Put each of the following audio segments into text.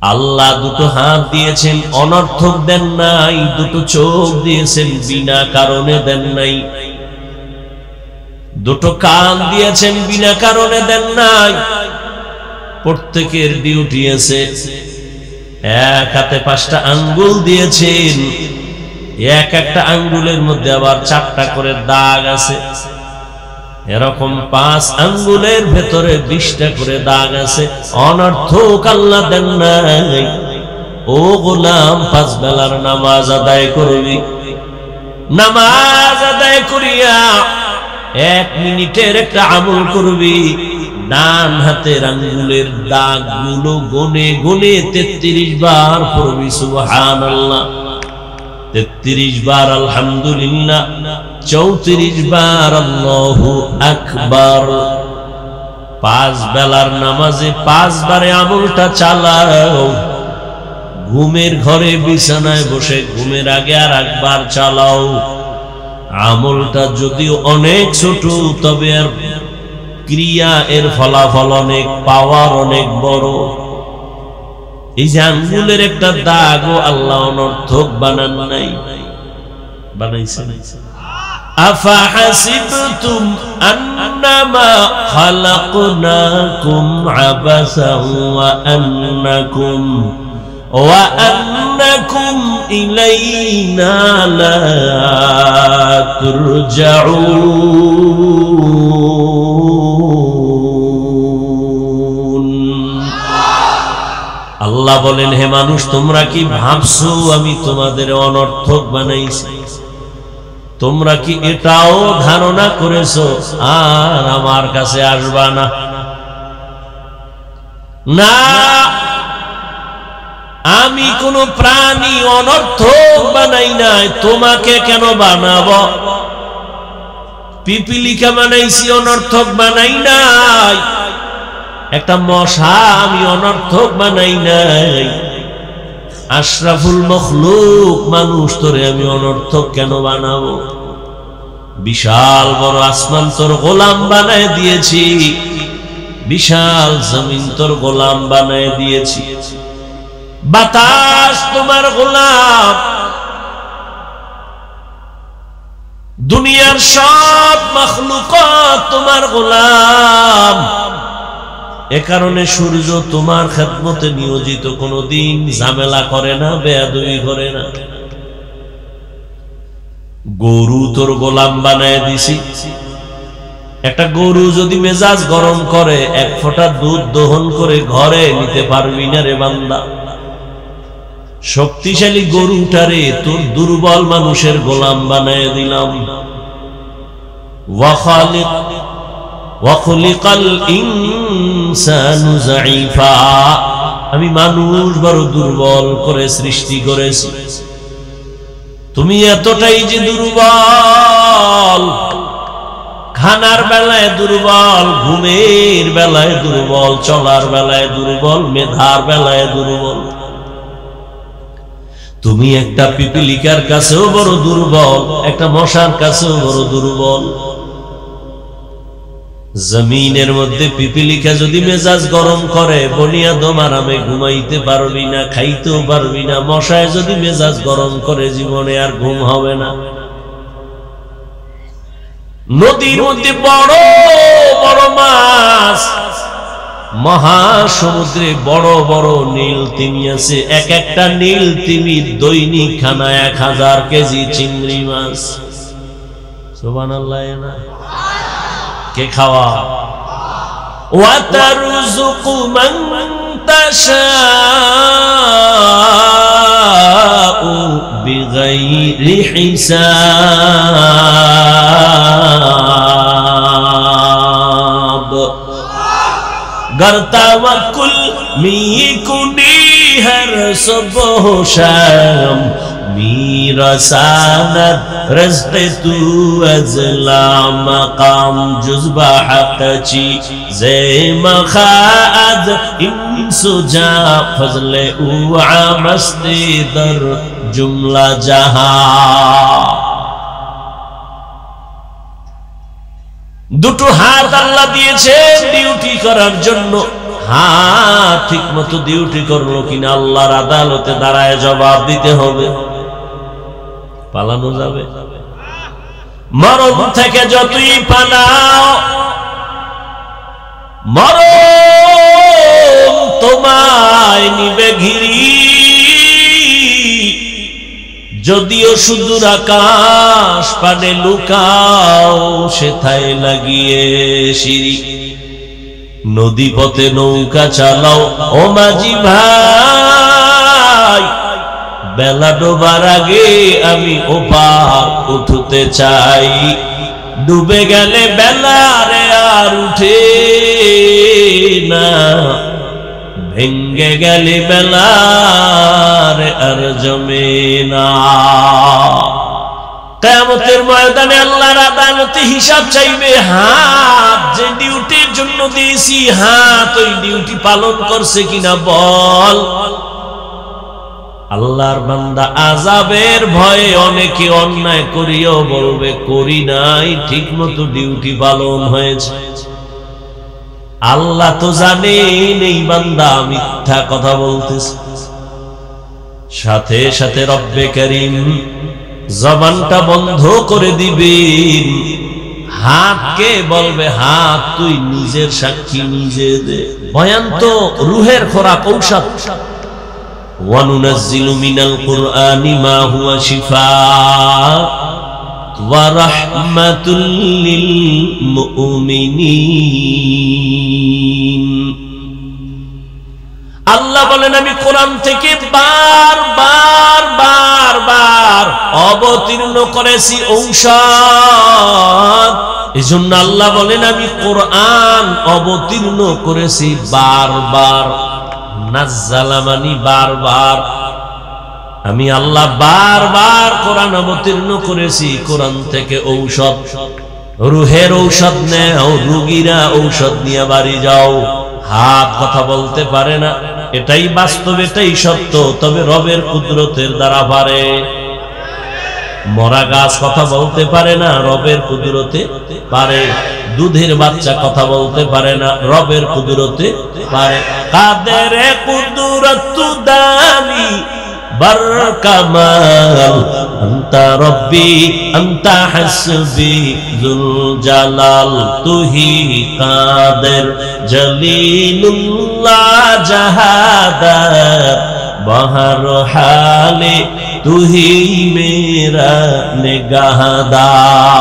আল্লাহ দুটো হাত দিয়েছেন, অনর্থক দেন নাই। দুটো চোখ দিয়েছেন, বিনা কারণে দেন নাই। দুটো কান দিয়েছেন, বিনা কারণে দেন নাই। প্রত্যেকের ডিউটি আছে। এক হাতে 5টা আঙ্গুল দিয়েছেন, এক একটা আঙ্গুলের মধ্যে আবার 4টা করে দাগ আছে। এরকম 5 আঙ্গুলের ভেতরে 20টা করে দাগ আছে। অনর্থক আল্লাহ দেন নাই। ও গোলাম, 5 বেলার নামাজ আদায় করবি। নামাজ আদায় করিয়া 1 মিনিটের একটা আমল করবি। ডান হাতের আঙ্গুলের দাগগুলো গনে গনে 33 বার পড়বি সুবহানাল্লাহ, 33 বার আলহামদুলিল্লাহ, 34 বার আল্লাহু আকবার। 5 বেলার নামাজে 5 বারে আমলটা চালাও। ঘুমের ঘরে বিছানায় বসে ঘুমের আগে আর একবার চালাও। আমলটা যদিও অনেক ছোট, তবে আর ক্রিয়া এর ফলাফল অনেক, পাওয়ার অনেক বড়। এই যে আঙ্গুলের একটা দাগও আল্লাহ অনর্থক বানান নাই, বানাইছেন। আফাহাসিবতুম আন্নামা খালাকনাকুম আবাসান ওয়া আন্নাকুম ইলাইনা লা তুরজাউন। আল্লাহ বলেন, হে মানুষ, তোমরা কি ভাবছো আমি তোমাদের অনর্থক বানাইছি? তোমরা কি এটাও ধারণা করেছো আর আমার কাছে আসবা না? না, আমি কোন প্রাণী অনর্থক বানাই নাই। তোমাকে কেন বানাবো? পিপিলিকা বানাইছি, অনর্থক বানাই নাই। একটা মশা আমি অনর্থক বানাই নাই। আশরাফুল মখলুক মানুষ, তোরে আমি অনর্থক কেন বানাবো? বিশাল বড় আসমান তোর গোলাম বানায় দিয়েছি, বিশাল জমিন তোর গোলাম বানায় দিয়েছি। বাতাস তোমার গোলাম, দুনিয়ার সব মখলুকাত তোমার গোলাম। এ কারণে সূর্য তোমার খেদমতে নিয়োজিত, কোনদিন ঝামেলা করে না, বেয়াদবি করে না। গরু তোর গোলাম বানায় দিছি। একটা গরু যদি মেজাজ গরম করে, 1 ফোঁটা দুধ দহন করে ঘরে নিতে পারবি না রে বান্দা। শক্তিশালী গরুটারে তোর দুর্বল মানুষের গোলাম বানায় দিলাম। ওয়াখলিকাল ইনসানু যায়ীফা, আমি মানুষ বড় দুর্বল করে সৃষ্টি করেছি। তুমি এতটাই যে দুর্বল, খানার বেলায় দুর্বল, ঘুমের বেলায় দুর্বল, চলার বেলায় দুর্বল, মেধার বেলায় দুর্বল। তুমি একটা পিপিলিকার কাছেও বড় দুর্বল, একটা মশার কাছেও বড় দুর্বল। জমিনের মধ্যে পিপিলিকা যদি মেজাজ গরম করে, বনি আদম আরামে ঘুমাইতে পারবি না, খাইতেও পারবি না। মশায় যদি মেজাজ গরম করে, জীবনে আর ঘুম হবে না। নদীর মধ্যে বড় বড় মাছ, মহাসমুদ্রে বড় বড় নীল তিমি আছে। এক একটা নীল তিমির দৈনিক খানা 1000 কেজি চিংড়ি মাছ। সুবহানাল্লাহ। না কে খাওয়া? ওয়াতারযুকু মান তাশাউ বিগাইরি হিসাব। गर तवक्कुल मीकुनी हर सुबह शाम, मीरसानत रज़्क़ तू अज़ला मकाम जुज़्बा हक़ची ज़े मखाद इंसुजा फज़ले उआ मस्ती दर जुमला जहां। দুটো হাত আল্লাহ দিয়েছেন ডিউটি করার জন্য। হাত ঠিক মতো ডিউটি করলো কিনা আল্লাহর আদালতে দাঁড়ায় জবাব দিতে হবে। পালানো যাবে? মরণ থেকে যতই পালাও, মরণ তোমায় নিবে ঘিরি। যদিও সুদূর আকাশ পানে লুকাও, সেথায় লাগিয়ে সিঁড়ি। নদী পথে নৌকা চালাও ও মাঝি ভাই, বেলা ডোবার আগে আমি ওপার উঠতে চাই। ডুবে গেলে বেলা রে আর উঠে না, ভেঙ্গে গেলে বেলা রে আর জমে না। কিয়ামতের ময়দানে আল্লাহর আদালতে হিসাব চাইবে। হাত যে ডিউটির জন্য দিয়েছি, হাত ওই ডিউটি পালন করছে কিনা বল। আল্লাহর বান্দা আযাবের ভয়ে অনেকে অন্যায় করিও বলবে করি নাই, ঠিক মতো ডিউটি পালন হয়েছে। আল্লাহ তো জানেন এই বান্দা মিথ্যা কথা বলতেছে। সাথে সাথে রব্বে কারীম জবানটা বন্ধ করে দিবেন। হাতকে বলবে হাত তুই নিজের সাক্ষী নিজে দে। বয়ান তো রুহের খোরাক, ঔষধ। ওয়ানুনাজ্জিলু মিনাল কুরআনি মা হুয়া শিফাআ ওয়া রাহমাতুল লিল মুমিনিন। আল্লাহ বলেন আমি কোরআন থেকে বার অবতীর্ণ করেছি ঔষধ। এজন্য আল্লাহ বলেন আমি কোরআন অবতীর্ণ করেছি বারবার। নাজ্জালা মানি বারবার। আমি আল্লাহ বারবার কোরআন অবতীর্ণ করেছি। কোরআন থেকে ঔষধ, রুহের ঔষধ নেও, রোগীরা ঔষধ নিয়ে বাড়ি যাও। হাত কথা বলতে পারে না, এটাই বাস্তব, এটাই সত্য। তবে রবের কুদরতের দ্বারা পারে। মরা গাছ কথা বলতে পারে না, রবের কুদরতে পারে। দুধের বাচ্চা কথা বলতে পারে না, রবের কুদরতে পারে। কাদের কুদরত দানি বার কামাল, আনতা রব্বি আনতা হাসবি যুল জালাল। তুহি কাদের জলিলুল্লাহ জাহাদাত, বহর হালে তুহি মেরা নিগাহদার।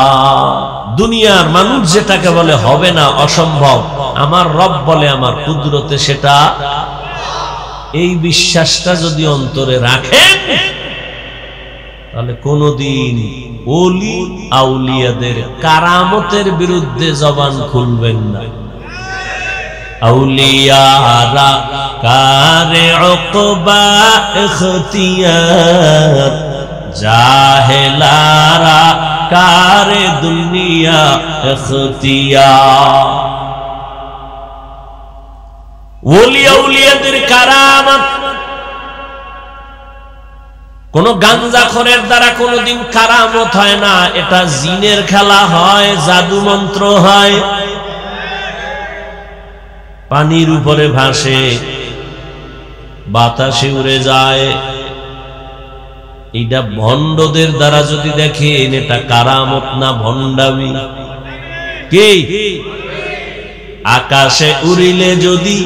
দুনিয়ার মানুষ যেটাকে বলে হবে না, অসম্ভব, আমার রব বলে আমার কুদরতে সেটা। এই বিশ্বাসটা যদি অন্তরে রাখেন তাহলে কোনদিন ওলি আউলিয়াদের কারামতের বিরুদ্ধে জবান খুলবেন না। আউলিয়ারা কারে উকবা ইখতিয়ার, জাহেলারা কারে দুনিয়া ইখতিয়ার। ওলি আউলিয়াদের কারামত কোন গাঞ্জাখোরের দ্বারা কোনদিন কারামত হয় না। এটা জিনের খেলা হয়, জাদু মন্ত্র হয়। পানির উপরে ভাসে, বাতাসে উড়ে যায়। এটা ভণ্ডদের দ্বারা যদি দেখেন এটা কারামত না ভণ্ডামি। কি আকাশে উড়িলে যদি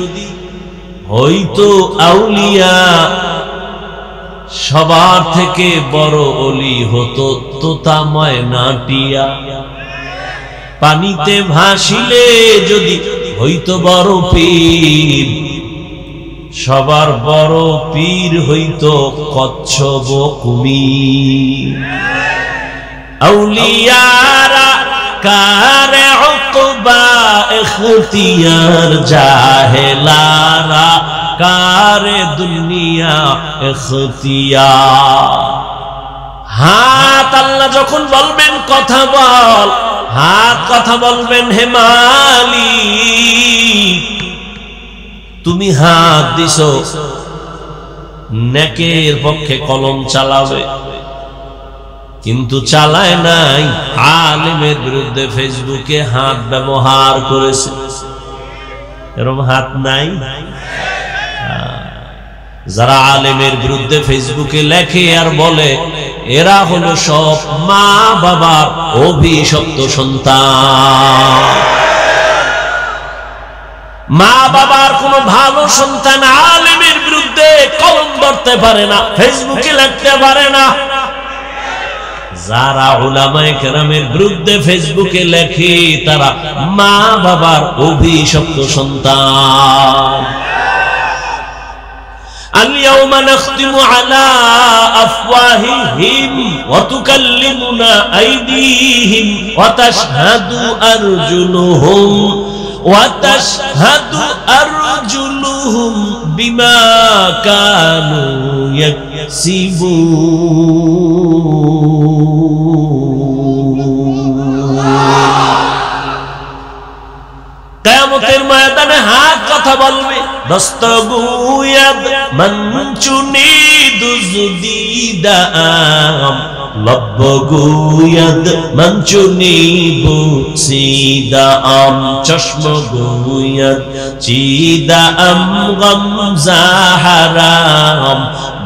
হইতো আউলিয়া, সবার থেকে বড় ওলি হতো তোতা ময়নাটিয়া। পানিতে ভাসিলে যদি হইতো বড় পীর, সবার বড় পীর হইতো কচ্ছপ কুমির। আউলিয়ারা কারে উকবা ইখতিয়ার, জাহেলারা কারে দুনিয়া ইখতিয়ার। হাত আল্লাহ যখন বলবেন কথা বল, হাত কথা বলবেন হে মালিক তুমি হাত দিছো নেকের পক্ষে কলম চালাবে, কিন্তু চালায় নাই, আলেমের বিরুদ্ধে ফেসবুকে হাত ব্যবহার করেছে। এরকম হাত নাই? যারা আলেমের বিরুদ্ধে ফেসবুকে লেখে আর বলে এরা হলো সব মা বাবার অভিশপ্ত সন্তান, মা বাবার কোন ভালো সন্তান আলেমের বিরুদ্ধে কলম ধরতে পারে না, ফেসবুকে লিখতে পারে না। যারা উলামায়ে কেরামের বিরুদ্ধে ফেসবুকে লেখে তারা মা বাবার অভিশপ্ত সন্তান। اليوم نختم على أفواههم وتكلمنا أيديهم وتشهد أرجلهم بما كانوا يكسبون। কিয়ামতের ময়দানে হাত কথা বলবে, দস্তগুয়াদ মনচুনি দুজদিদাম, লব্বগুয়াদ মনচুনি বুসিদাম, চশমগুয়াদ চিদাম গমজাহারাম,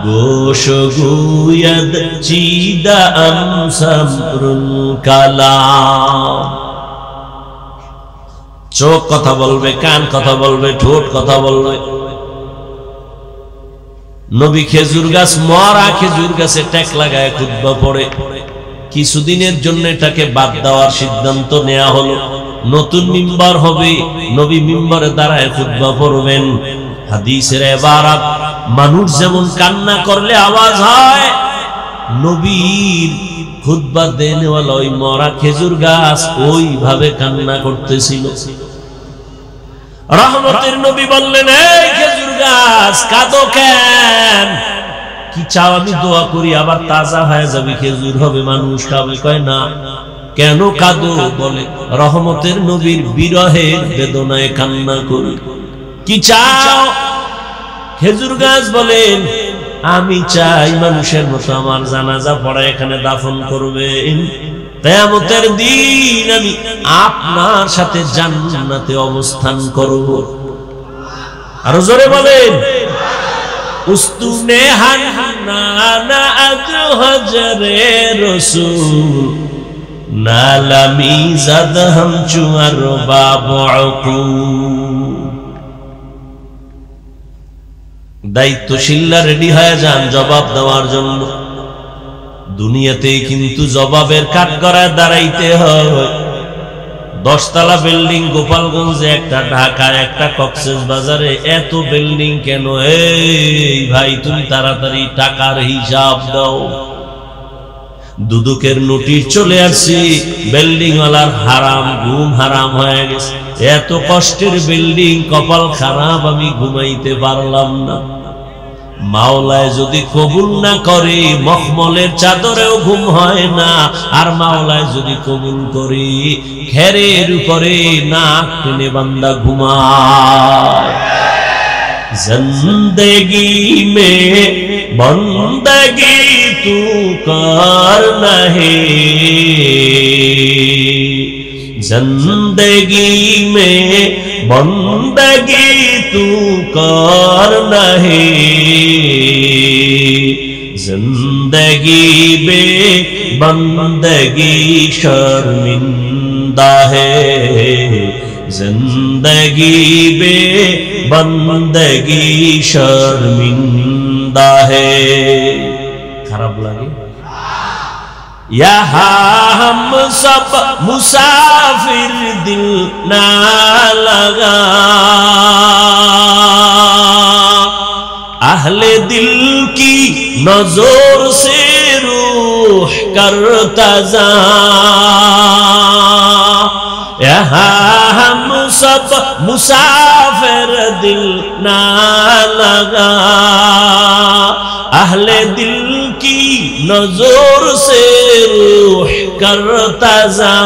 গোশগুয়াদ চিদাম সামরুল কালাম। চোখ কথা বলবে, কান কথা বলবে, ঠোঁট কথা বলবে। নবী খেজুর গাছ, মরা খেজুর গাছে ট্যাক লাগায় খুতবা পড়ে। কিছুদিনের জন্য এটাকে বাদ দেওয়ার সিদ্ধান্ত নেওয়া হলো। নতুন মিম্বার হবে, নবী মিম্বারে দাঁড়ায় খুতবা পড়বেন। হাদিসের ইবারত, মানুষ যেমন কান্না করলে আওয়াজ হয়, নবীর খুতবা দেনেওয়ালা ওই মরা খেজুর গাছ ওইভাবে কান্না করতেছিল। রহমতের নবী বললেন, এই খেজুর গাছ কাঁদো কেন? কি চাও আমি দোয়া করি আবার তাজা হয়ে যাবে, খেজুর হবে, মানুষ খাবে। কয় না, কেন কাঁদো? বলে রহমতের নবীর বিরহের বেদনায় কান্না করি। কি চাও? খেজুর গাছ বলেন, আমি চাই মানুষের মতো আমার জানাজা পড়া এখানে দাফন করবেন। কিয়ামতের দিন আমি আপনার সাথে জান্নাতে অবস্থান করব। আর জোরে বলেন, উস্তুনে হান্নানা আজু হজরে রাসূল নালামি জাদহাম চুয়ার বাবুকু। দায়িত্বশীলরা রেডি হয়ে যান জবাব দেওয়ার জন্য। দুনিয়াতে কিন্তু জবাবের কাঠগড়ায় দাঁড়াইতে হয়। 10 তলা বিল্ডিং গোপালগঞ্জে একটা, ঢাকায় একটা, কক্সবাজারে এত বিল্ডিং কেন? এই ভাই তুমি তাড়াতাড়ি টাকার হিসাব দাও। দুদকের নোটিশ চলে আসছে, বিল্ডিং ওয়ালার হারাম, ঘুম হারাম হয়ে গেছে। এত কষ্টের বিল্ডিং, কপাল খারাপ, আমি ঘুমাইতে পারলাম না। মাওলায় যদি কবুল না করে মখমলের চাদরেও ঘুম হয় না, আর মাওলায় যদি কবুল করে খেরের উপরে নাক টেনে বান্দা ঘুমায়। জিন্দেগি মে বন্দগি তু করনা হে, जिंदगी में बंदगी तू करना है, जिंदगी में बंदगी शर्मिंदा है, जिंदगी में बंदगी शर्मिंदा है। खराब लगे? यहाँ हम सब मुसाफिर दिल ना लगा, अहले दिल की नजर से रूह करता जा। यहाँ हम सब मुसाफिर दिल ना लगा, अहले दिल की नजर से रूह करता जा।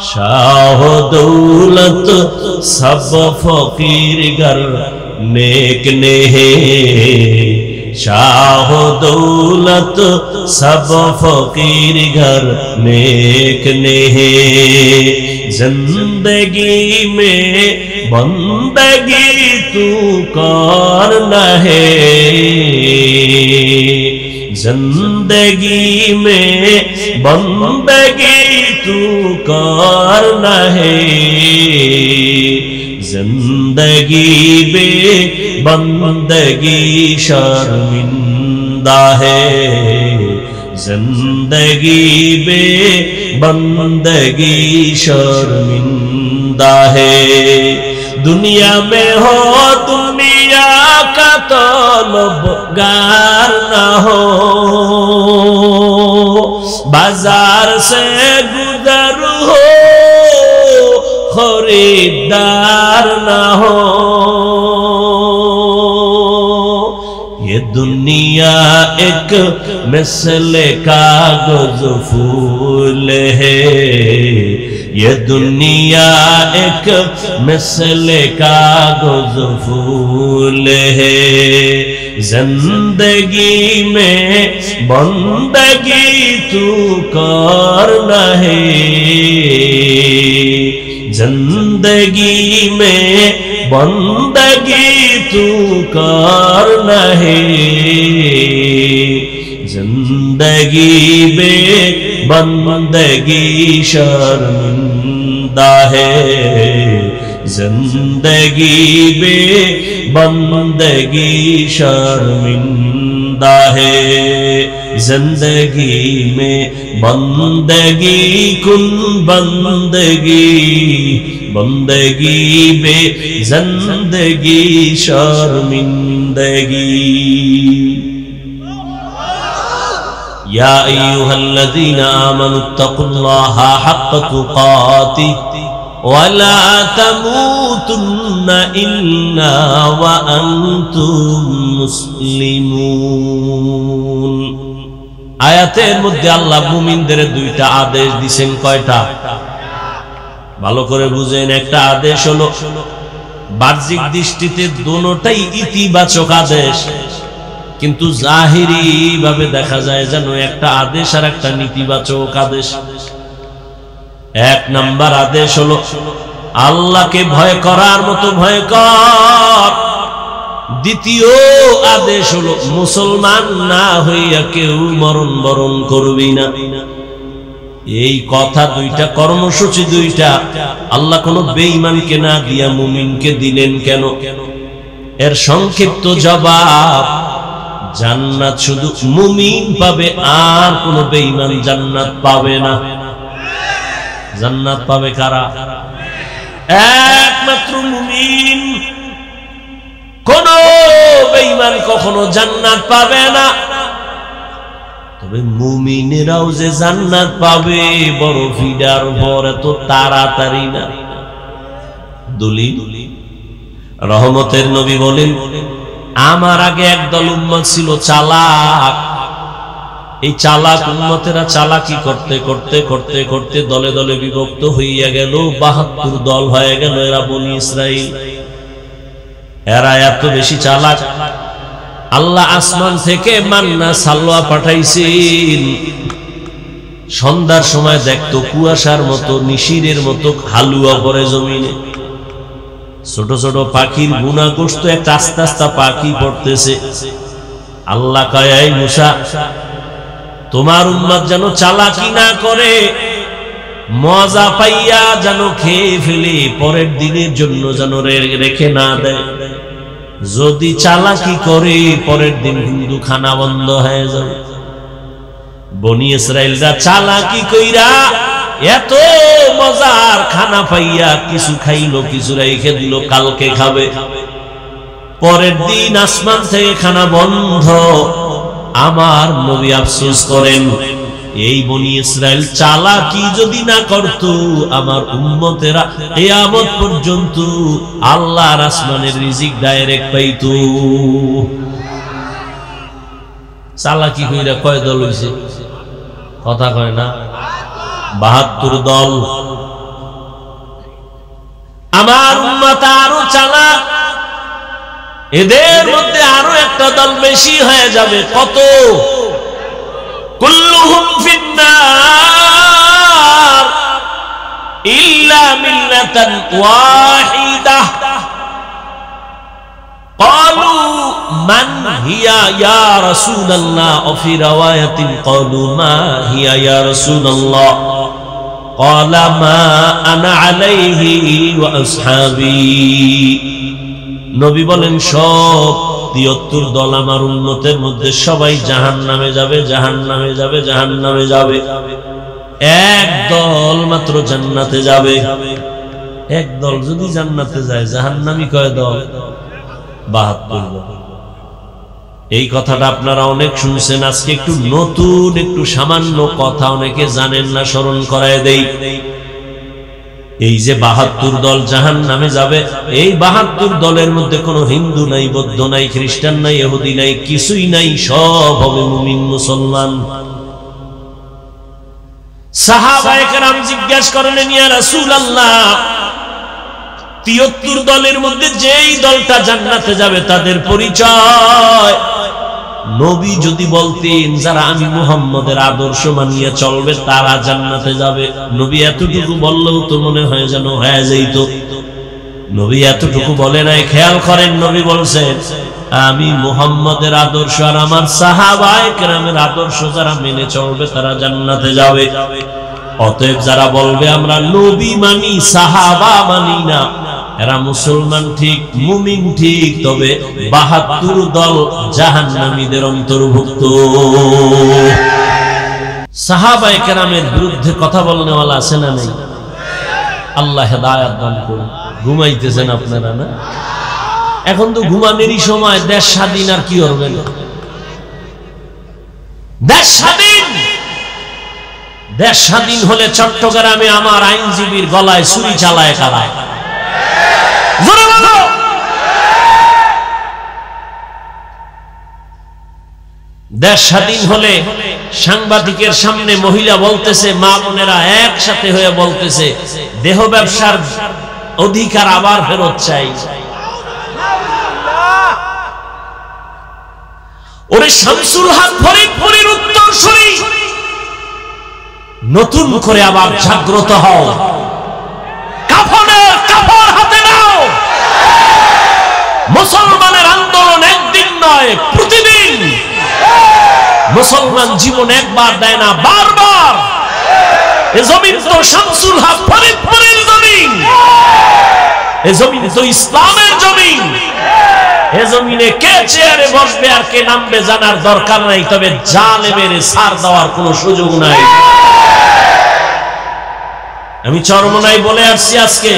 शाह दौलत सब फकीर गर नेक ने है, शाह दौलत सब फकीर घर नेक नहीं। जिंदगी में बंदगी तू करना है, जिंदगी में बंदगी तू करना है। जिंदगी बे बंदगी शर्मिंदा है, जिंदगी बे बंदगी शर्मिंदा है। दुनिया में हो दुनिया का तलबगार न हो, बाजार से गुजर हो खरीदार न हो। ये दुनिया एक मिसले कागज फूल है, ये दुनिया एक मिसले कागज फूल है। जिंदगी में बंदगी तू करना है, जिंदगी में बंदगी तू करना है। जिंदगी में बंदगी शर्मिंदा है, जिंदगी में बंदगी शर्मिंदा है। जिंदगी में बंदगी कुन बंदगी, बंदगी बे जिंदगी शर्मिंदगी। या अय्युहल्लज़ीना आमनुत्तक़ुल्लाहा हक़्क़ तुक़ातिह वला तमूतुन्ना इल्ला व अंतुम मुस्लिमून। आयातेর মধ্যে আল্লাহ মুমিনদের দুইটা আদেশ দিবেন। কয়টা? ভালো করে বুঝেন। একটা আদেশ হলো বাহ্যিক দৃষ্টিতে দুটোটাই ইতিবাচক আদেশ, কিন্তু জাহিরি ভাবে দেখা যায় যেন একটা আদেশ আর একটা নেতিবাচক আদেশ। এক নাম্বার আদেশ হলো আল্লাহকে ভয় করার মতো ভয় কর। দ্বিতীয় আদেশ হলো মুসলমান না হইয়া কেউ মরণ বরণ করবি না। এই কথা দুইটা, কর্মসূচি দুইটা আল্লাহ কোন বেঈমানকে না দিয়া মুমিনকে দিলেন কেন? এর সংক্ষিপ্ত জবাব, জান্নাত শুধু মুমিন পাবে, আর কোন বেঈমান জান্নাত পাবে না। জান্নাত পাবে কারা? একমাত্র মুমিন। কোন বেঈমান কখনো জান্নাত পাবে না। তবে মুমিনেরাও যে জান্নাত পাবে বড় ফিডার ভর, এত তাড়াতাড়ি না। দলিল রহমতের নবী বলেন, আমার আগে একদল উম্মত ছিল চালাক। এই চালাক উম্মতেরা চালাকি করতে করতে করতে করতে দলে দলে বিভক্ত হইয়া গেল, ৭২ দল হয়ে গেল। এরা বনি ইসরাইল। এরা এত বেশি চালাক, আল্লাহ আসমান থেকে মান্না সালওয়া পাঠাইছেন। সন্ধ্যার সময় দেখতো কুয়াশার মতো, নিশিরের মতো হালুয়া পড়ে জমিনে। ছোট ছোট পাখির গুনা গোস্ত, একটা আস্তে আস্তে পাখি পড়তেছে। আল্লাহ কয়, এই মুসা, তোমার উম্মত যেন চালাকি না করে, মজা পাইয়া যেন খেয়ে ফেলে, পরের দিনের জন্য যেন রেখে না দেয়। যদি চালাকি করে পরের দিন হিন্দু খানা বন্ধ হয়ে যাবে। বনি ইসরাইলরা চালাকি কইরা এত মজার খানা পাইয়া কিছু খাইলো, কিছু রেখে দিল, কালকে খাবে। পরের দিন আসমান থেকে খানা বন্ধ। আমার নবী আফসোস করেন, এই বনি ইসরাইল চালাকি যদি না করত, আমার উম্মতেরা কিয়ামত পর্যন্ত আল্লাহর আসমানের রিজিক ডাইরেক্ট পাইতো। চালাকি কইরা কয় দল হইছে? কথা কয় না, ৭২ দল। আমার উম্মত আরো চালাক। এদের মধ্যে আরো একটা দল বেশি হয়ে যাবে। কত? কুল্লুহুম ফিন্নার ইল্লা মিল্লাতান ওয়াহিদাহ। ক্বালু মান হিয়া ইয়া রাসূলুল্লাহ ওয়া ফি রাওয়ায়াতিন ক্বালু মা হিয়া ইয়া রাসূলুল্লাহ ক্বালা মা আনা আলাইহি ওয়া আসহাবি। নবী বলেন সব ৭৩ দল আমার উম্মতের মধ্যে সবাই জাহান্নামে যাবে, জাহান্নামে যাবে, জাহান্নামে যাবে। এক দল মাত্র জান্নাতে যাবে। এক দল যদি জান্নাতে যায়, জাহান্নামী কয় দল? ৭২ দল। এই কথাটা আপনারা অনেক শুনছেন। আজকে একটু নতুন, একটু সামান্য কথা অনেকে জানেন না, স্মরণ করায় দেই। এই যে ৭২ দল জাহান্নামে যাবে, এই ৭২ দলের মধ্যে কোনো হিন্দু নাই, বৌদ্ধ নাই, খ্রিস্টান নাই, ইহুদি নাই, কিছুই নাই, সব হবে মুমিন মুসলমান। সাহাবায়ে কেরাম জিজ্ঞাসা করলেন, ইয়া রাসূলুল্লাহ, ৭৩ দলের মধ্যে যেই দলটা জান্নাতে যাবে তাদের পরিচয়। নবী যদি বলতেন যারা আমি মুহাম্মদের আদর্শ মানিয়ে চলবে তারা জান্নাতে যাবে, নবী এতটুকু বললেও তো মনে হয় যেন হয়ে যাইত। নবী এতটুকু বলে নাই। খেয়াল করেন, নবী বলছেন আমি মুহাম্মদের আদর্শ আর আমার সাহাবায়ে কেরামের আদর্শ যারা মেনে চলবে তারা জান্নাতে যাবে। অতএব যারা বলবে আমরা নবী মানি, সাহাবা মানি না, এরা মুসলমান ঠিক, মুমিন ঠিক, তবে ৭২ দল জাহান্নামীদের অন্তর্ভুক্ত। সাহাবায়ে কেরামের বিরুদ্ধে কথা বলনেওয়ালা আছে না নেই? আল্লাহ হেদায়েত দান করুন। ঘুমাইতেছেন আপনারা না? এখন তো ঘুমানোরই সময়। দেশ স্বাধীন, আর কি করবেন? দেশ স্বাধীন। দেশ স্বাধীন হলে চট্টগ্রামে আমার আইনজীবীর গলায় ছুরি চালায় কারা? দেশ স্বাধীন হলে সাংবাদিকের সামনে মহিলা বলতেছে, মা বোনেরা একসাথে হয়ে বলতেছে, দেহ ব্যবসার অধিকার আবার ফেরত চাই। ওরে শামসুল হক ফরিদপুরের উত্তরসূরি, নতুন করে আবার জাগ্রত হও, কাফনের কাপড় হাতে নাও। মুসলমানের আন্দোলন একদিন নয়, প্রতিদিন। মুসলমান জীবন একবার দেয় না, বারবার। এ জমিন তো শামসুল হক ফরিদপুরের জমিন, এ জমিন তো ইসলামের জমিন। এ জমিনে কে চেয়ারে বসবে আর কে নামবে জানার দরকার নাই, তবে জালেমের ছাড় দেওয়ার কোনো সুযোগ নাই। আমি চরমনাই বলে আসছি, আজকে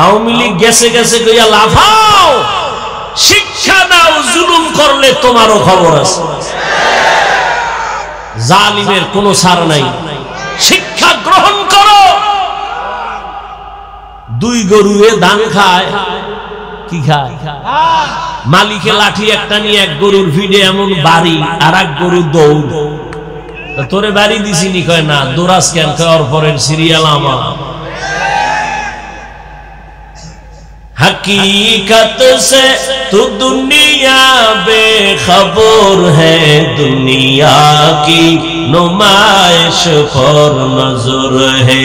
আওয়ামী লীগ গেছে গেছে কইয়া লাফাও, শিক্ষা দাও, জুলুম করলে তোমারও খবর আছে। জালিমের কোনো ছাড় নাই, শিক্ষা গ্রহণ করো। দুই গরুয়ে ধান খায়, কি খায়? মালিকে লাঠি একটা নিয়ে এক গরুর ভিড়ে এমন বাড়ি, আর এক গরু দৌড়। তোরে বাড়ি দিছিনি? কয় না। দোরাস কেন? কয় পরের সিরিয়াল আমার। हकीकत से तू दुनिया बेखबर है, दुनिया की नुमाइश पर नजर है।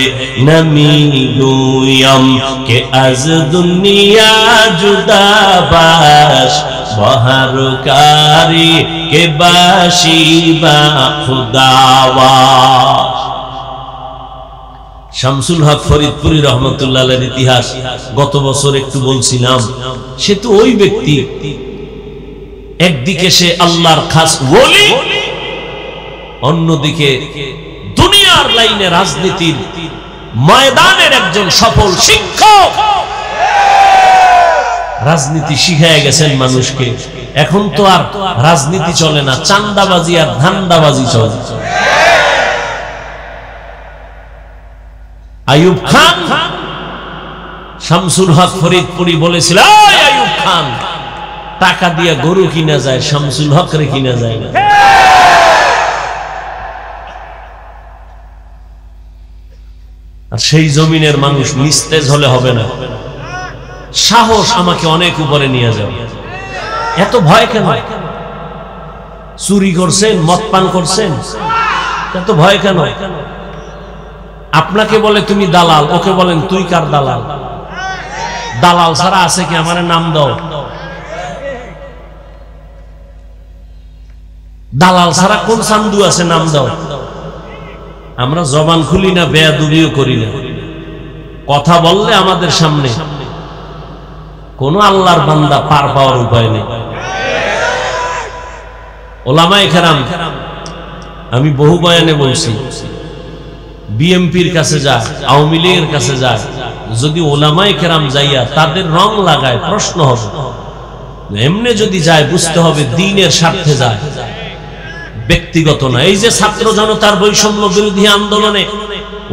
नमी गुयम के अज दुनिया जुदा बाश, बहर कारी के बाशी बा खुदावाश। শামসুল হক ফরিদপুরি রহমতুল্লাহ আলাইহির ইতিহাস গত বছর একটু বলছিলাম। সে তো ওই ব্যক্তি, একদিকে সে আল্লাহর খাস ওলি, অন্যদিকে দুনিয়ার লাইনে রাজনীতির ময়দানের একজন সফল শিক্ষক। রাজনীতি শিখায় গেছেন মানুষকে। এখন তো আর রাজনীতি চলে না, চান্দাবাজি আর ধান্দাবাজি চলে। আইয়ুব খান, শামসুল হক ফরিদপুরি বলেছিল, আইয়ুব খান, টাকা দিয়ে গরু কিনা যায়, শামসুল হক রে কিনা যায় না। আর সেই জমিনের মানুষ নিস্তেজ হলে হবে না, সাহস আমাকে অনেক উপরে নিয়ে যাবে। এত ভয় কেন? চুরি করছেন, মদ পান করছেন, এত ভয় কেন? আপনাকে বলে তুমি দালাল, ওকে বলেন তুই কার দালাল? দালাল ছাড়া আছে কি? আমার নাম দাও। দালাল ছাড়া কোন সান্দু আছে? নাম দাও। আমরা জবান খুলি না, বেয়াদবিও করি না। কথা বললে আমাদের সামনে কোন আল্লাহর বান্দা পার পাওয়ার উপায় নেই। ওলামায়ে কেরাম, আমি বহু বয়ানে বলছি, বিএমপির কাছে যায়, আওয়ামী লীগের কাছে যায়, যদি ওলামায়ে কেরাম যাইয়া তাদের রং লাগায় প্রশ্ন হবে। এমনি যদি যায় বুঝতে হবে দ্বীনের স্বার্থে যায়, ব্যক্তিগত না। এই যে ছাত্র জনতার বৈষম্য বিরোধী আন্দোলনে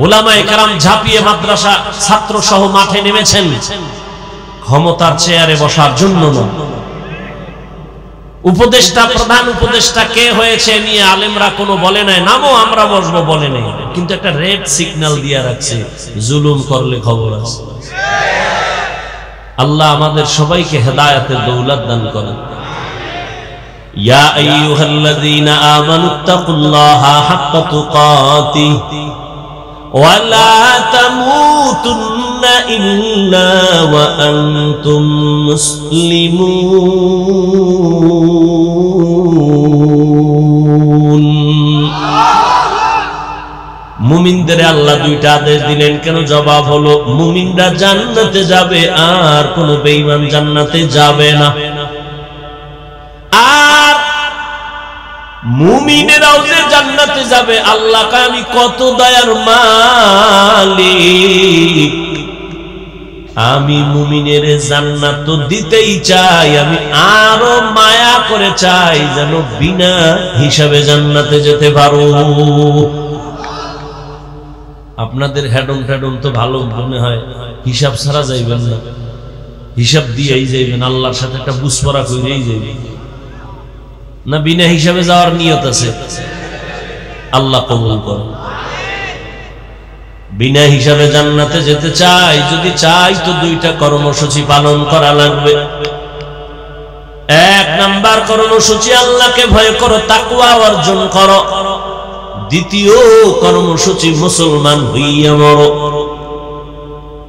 ওলামায়ে কেরাম ঝাঁপিয়ে মাদ্রাসা ছাত্র সহ মাঠে নেমেছেন ক্ষমতার চেয়ারে বসার জন্য না। উপদেষ্টা, প্রধান উপদেষ্টা কে হয়েছে নিয়ে আলেমরা কোনো বলে নাই, নামও আমরা বসবো বলে নাই, কিন্তু একটা রেড সিগন্যাল দিয়ে রাখছে, জুলুম করলে খবর আছে। আল্লাহ আমাদের সবাইকে হেদায়েতের দৌলত দান করেন। ইয়া আইয়ুহাল্লাযীনা আমানুত্তাকুল্লাহা হাক্কা তুকাতিহি ওয়া লা তামুতুন্না ইল্লা ওয়া আনতুম মুসলিমুন। মুমিনদের আল্লাহ দুইটা আদেশ দিলেন কেন? জবাব হলো মুমিনরা জান্নাতে যাবে, আর কোন বেঈমান জান্নাতে যাবে না। আর মুমিনেরাও যে জান্নাতে যাবে, আল্লাহকে আমি কত দয়ার মালিক, আমি মুমিনের জান্নাত তো দিতেই চাই, আমি আরো মায়া করে চাই যেন বিনা হিসাবে জান্নাতে যেতে পারো। আপনাদের হেডম টেডম তো ভালো মনে হয়, হিসাব ছাড়া যাইবেন না, হিসাব দিয়েই যাইবেন, আল্লাহর সাথে একটা বুঝপড়া করেই যাইবেন না? বিনা হিসাবে যাওয়ার নিয়ত আছে? আল্লাহ কবুল করুন। বিনা হিসাবে জান্নাতে যেতে চাই, যদি চাই তো দুইটা কর্মসূচি পালন করা লাগবে। এক নাম্বার কর্মসূচি, আল্লাহকে ভয় করো, তাকওয়া অর্জন করো। দ্বিতীয় কর্মসূচি, মুসলমান হইয়া মরো।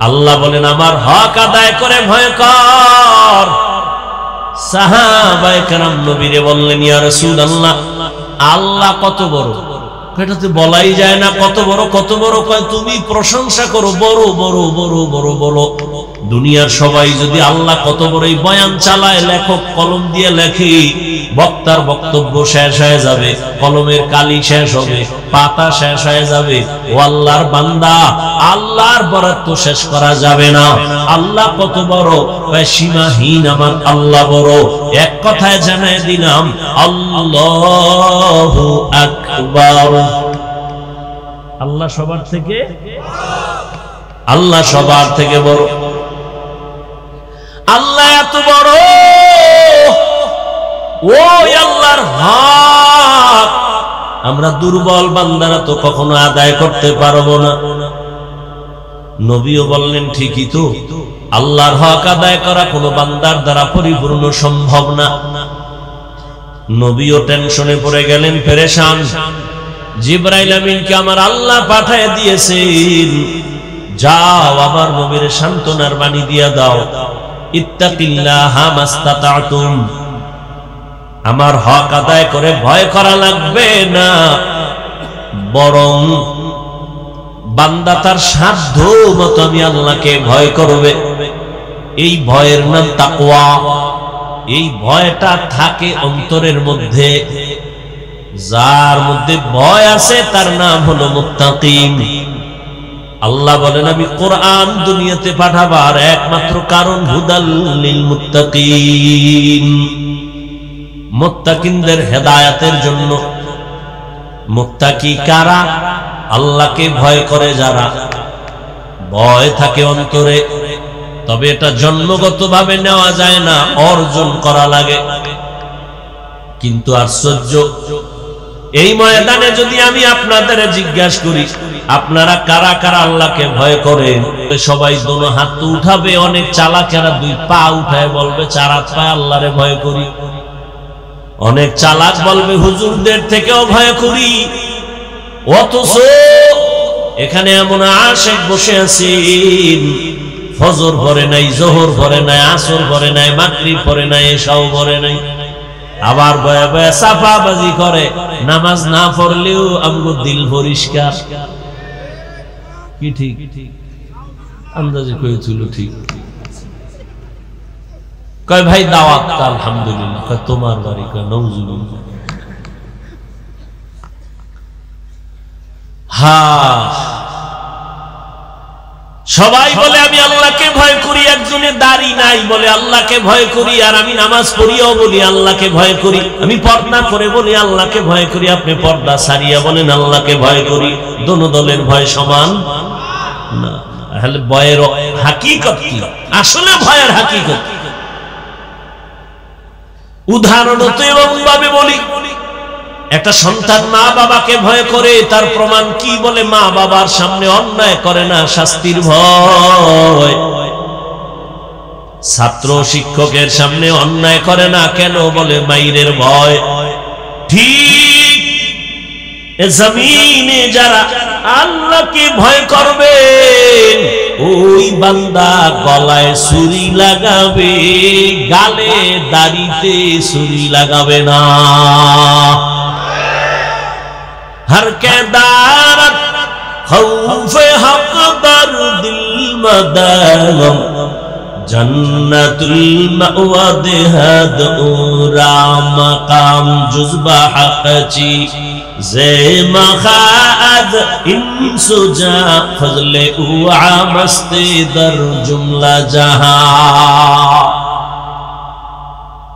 আল্লাহ বলেন আমার হক আদায় করে ভয় কর। সাহাবায়ে কেরাম নবীরে বললেন ইয়া রাসূলুল্লাহ, আল্লাহ কত বড়? এটা তো বলাই যায় না। কত বড়? কত বড়? কয় তুমি প্রশংসা করো, বড় বড় বড় বড় বড়। দুনিয়ার সবাই যদি আল্লাহ কত বড়ই বয়ান চালায়, লেখক কলম দিয়ে লেখে, বক্তার বক্তব্য শেষ হয়ে যাবে, কলমের কালি শেষ হবে, পাতা শেষ হয়ে যাবে। ও আল্লাহর বান্দা, আল্লাহর বরাত তো শেষ করা যাবে না। আল্লাহ কত বড়? সীমাহীন আমার আল্লাহ বড়। এক কথায় জানাই দিলাম, আল্লাহু আকবার। আল্লাহ সবার থেকে, আল্লাহ সবার থেকে বড়। আল্লাহ এত বড়, ওই আল্লাহর হক আমরা দুর্বল বান্দারা তো কখনো আদায় করতে পারবো না। নবীও বললেন ঠিকই তো, আল্লাহর হক আদায় করা কোনো বান্দার দ্বারা পরিপূর্ণ সম্ভব না। নবীও টেনশনে পড়ে গেলেন, পেরেশান। জিবরাইল আমিনকে আমার আল্লাহ পাঠিয়ে দিয়েছেন, যাও আমার নবীর সান্ত্বনার বাণী দিয়া দাও, ইত্তাকিল্লাহা মাস্তাতাতুম, আমার হক আদায় করে ভয় করা লাগবে না, বরং বান্দা তার সাধ্য মতো আমি আল্লাহকে ভয় করবে। এই ভয়ের নাম তাকওয়া। এই ভয়টা থাকে অন্তরের মধ্যে। যার মধ্যে ভয় আছে তার নাম হলো মুত্তাকিন। আল্লাহ বলেন আমি কোরআন দুনিয়াতে পাঠাবার একমাত্র কারণ হুদাল লিল মুত্তাকিন, মুত্তাকিনদের হেদায়েতের জন্য। মুত্তাকি কারা? আল্লাহকে ভয় করে যারা। ভয় থাকে অন্তরে, তবে এটা জন্মগতভাবে নেওয়া যায় না, অর্জন করা লাগে। কিন্তু আশ্চর্য, এই ময়দানে যদি আমি আপনাদের জিজ্ঞাসা করি আপনারা কারা কারা আল্লাহকে ভয় করেন, সবাই দোনো হাত উঠাবে। অনেক চালাকেরা দুই পা উঠায় বলবে চার হাত পায়ে আল্লাহরে ভয় করি। অনেক চালাক বলবে হুজুরদের থেকেও ভয় করি। অথচ এখানে এমন আশেক বসে আছেন, ফজর পড়ে নাই, জোহর পড়ে নাই, আসর পড়ে নাই, মাগরিব পড়ে নাই, এশাও পড়ে নাই, আবার বয়ে বয়ে সাফাবাজি করে। নামাজ না পড়লেও আমগো দিল পরিষ্কার। কি ঠিক? আন্দাজে কইছিল ঠিক। কয় ভাই দাওয়াত? আলহামদুলিল্লাহ। কয় তোমার বাড়ি? কয় নাউজুবিল্লাহ। হ্যাঁ, সবাই বলে আমি আল্লাহকে ভয় করি, একজনের দাড়ি নাই বলে আল্লাহকে ভয় করি, আর আমি নামাজ পড়িও বলি আল্লাহকে ভয় করি, আমি পর্দা করে বলি আল্লাহকে ভয় করি, আপনি পর্দা সারিয়া বলেন আল্লাহকে ভয় করি। দোনো দলের ভয় সমান না। তাহলে ভয়ের হাকিকত কি? আসলে ভয়ের হাকিকত উদাহরণত এরকম ভাবে বলি, একটা সন্তান মা বাবাকে ভয় করে, তার প্রমাণ কি? বলে মা বাবার সামনে অন্যায় করে না, শাস্তির ভয়। ছাত্র শিক্ষকের সামনে অন্যায় করে না, কেন? বলে মাইরের ভয়। ঠিক জমিনে যারা আল্লাহকে ভয় করবে ওই বান্দা গলায় ছুরি লাগাবে, গালে দাড়িতে ছুরি লাগাবে না। हर के दारत खौफे हक दर दिल मदागम जन्नतुल मअवा देहद उरा मकाम जुज़बा हक़ची ज़े मखाद इंसुजा फज़ले उआ मस्ते दर जुमला जहां।